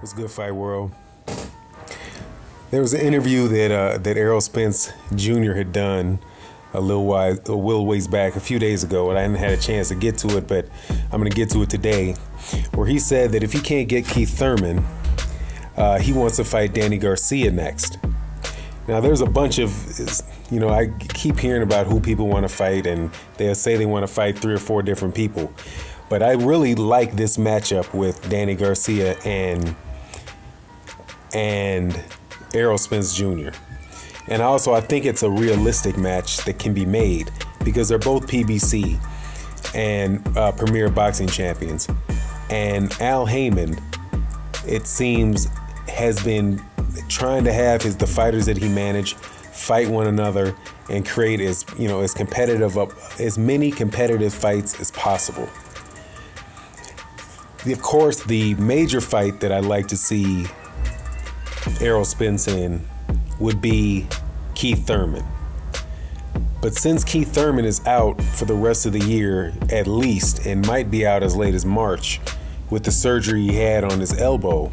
What's good, Fight World? There was an interview that Errol Spence Jr. had done a little ways back, a few days ago, and I hadn't had a chance to get to it, but I'm going to get to it today, where he said that if he can't get Keith Thurman, he wants to fight Danny Garcia next. Now, there's a bunch of, I keep hearing about who people want to fight, and they'll say they want to fight 3 or 4 different people. But I really like this matchup with Danny Garcia and Errol Spence Jr. And also, I think it's a realistic match that can be made because they're both PBC and Premier Boxing champions. And Al Heyman, it seems, has been trying to have the fighters that he managed fight one another and create as many competitive fights as possible. Of course, the major fight that I'd like to see Errol Spence in would be Keith Thurman. But since Keith Thurman is out for the rest of the year at least, and might be out as late as March with the surgery he had on his elbow,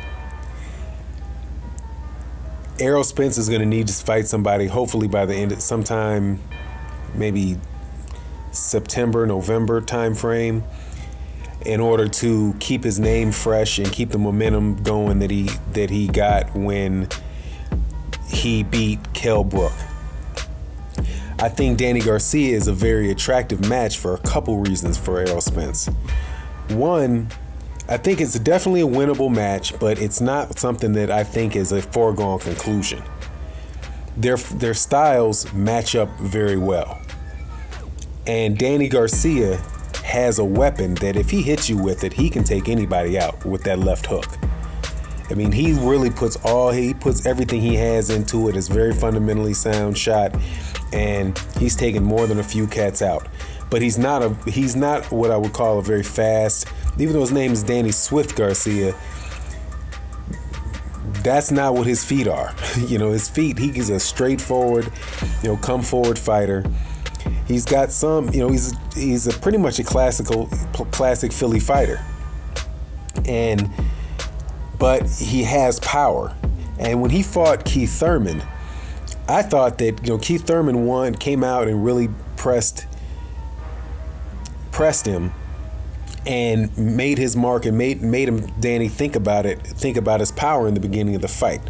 Errol Spence is going to need to fight somebody hopefully by the end of sometime, maybe September, November time frame, in order to keep his name fresh and keep the momentum going that he got when he beat Kell Brook. I think Danny Garcia is a very attractive match for a couple reasons for Errol Spence. One, I think it's definitely a winnable match, but it's not something that I think is a foregone conclusion. Their styles match up very well. And Danny Garcia has a weapon that if he hits you with it, he can take anybody out with that left hook. I mean, he really puts everything he has into it. It's a very fundamentally sound shot, and he's taken more than a few cats out. But he's not what I would call a very fast, even though his name is Danny Swift Garcia, that's not what his feet are. His feet, he's a straightforward, come forward fighter. He's got some, he's a pretty much a classic Philly fighter. But he has power. And when he fought Keith Thurman, I thought that, Keith Thurman came out and really pressed him and made his mark and made Danny think about his power in the beginning of the fight.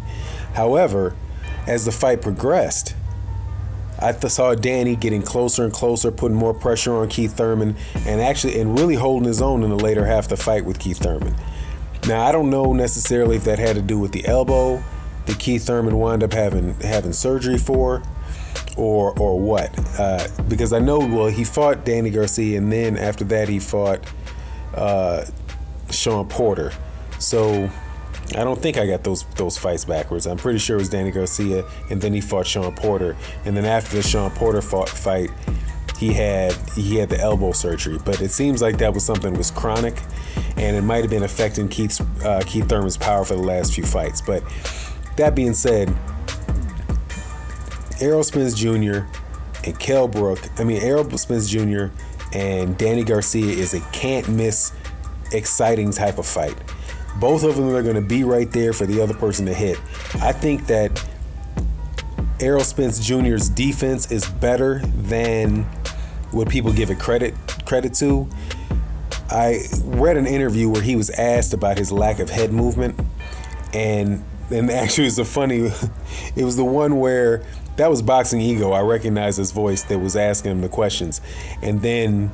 However, as the fight progressed, I saw Danny getting closer and closer, putting more pressure on Keith Thurman, and really holding his own in the later half of the fight with Keith Thurman. Now, I don't know necessarily if that had to do with the elbow that Keith Thurman wound up having surgery for, or what. Because I know, he fought Danny Garcia, and then after that he fought Sean Porter. So I don't think I got those fights backwards. I'm pretty sure it was Danny Garcia, and then he fought Sean Porter, and then after the Sean Porter fight, he had the elbow surgery. But it seems like that was something that was chronic, and it might have been affecting Keith Thurman's power for the last few fights. But that being said, Errol Spence Jr. and Errol Spence Jr. and Danny Garcia is a can't miss, exciting type of fight. Both of them are going to be right there for the other person to hit. I think that Errol Spence Jr.'s defense is better than what people give it credit to. I read an interview where he was asked about his lack of head movement, and actually it was the one where that was Boxing Ego. I recognized his voice that was asking him the questions, and then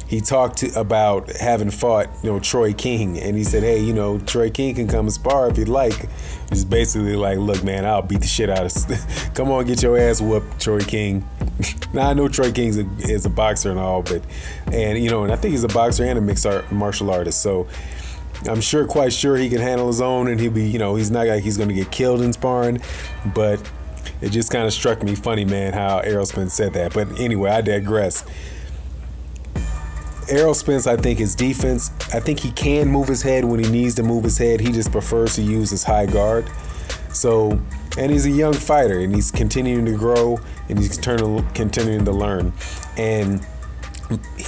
he talked about having fought, Troy King, and he said, "Hey, Troy King can come and spar if you'd like." Just basically like, "Look, man, I'll beat the shit out of. Come on, get your ass whooped, Troy King." Now I know Troy King is a boxer and all, and I think he's a boxer and a mixed martial artist. So I'm quite sure he can handle his own, and he'll be, he's not like he's going to get killed in sparring, but it just kind of struck me funny, man, how Errol Spence said that. But anyway, I digress. Errol Spence, I think his defense, I think he can move his head when he needs to move his head. He just prefers to use his high guard. So, and he's a young fighter, and he's continuing to grow, and he's continuing to learn. And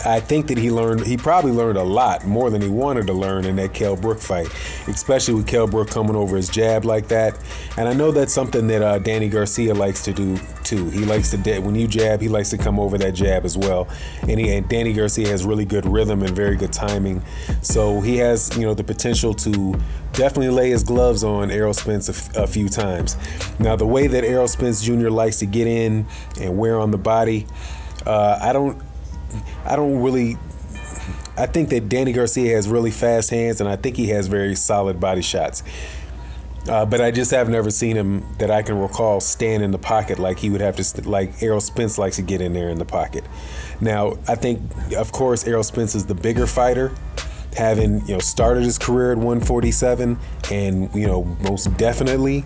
I think that he probably learned a lot more than he wanted to learn in that Kell Brook fight, especially with Kell Brook coming over his jab like that. And I know that's something that Danny Garcia likes to do too. He likes to, when you jab, he likes to come over that jab as well. And Danny Garcia has really good rhythm and very good timing. So he has, the potential to definitely lay his gloves on Errol Spence a few times. Now, the way that Errol Spence Jr. likes to get in and wear on the body, I think that Danny Garcia has really fast hands, and I think he has very solid body shots. But I just have never seen him that I can recall stand in the pocket like he would have to, like Errol Spence likes to get in there in the pocket. Now, I think, of course, Errol Spence is the bigger fighter, having started his career at 147, and most definitely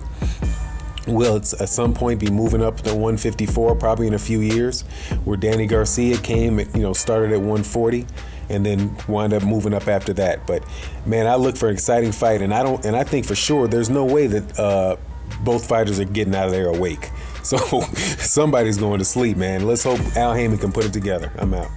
will at some point be moving up to 154, probably in a few years, where Danny Garcia came, started at 140 and then wound up moving up after that. But man, I look for an exciting fight, and I think for sure there's no way that both fighters are getting out of there awake. So somebody's going to sleep, man. Let's hope Al Heyman can put it together. I'm out.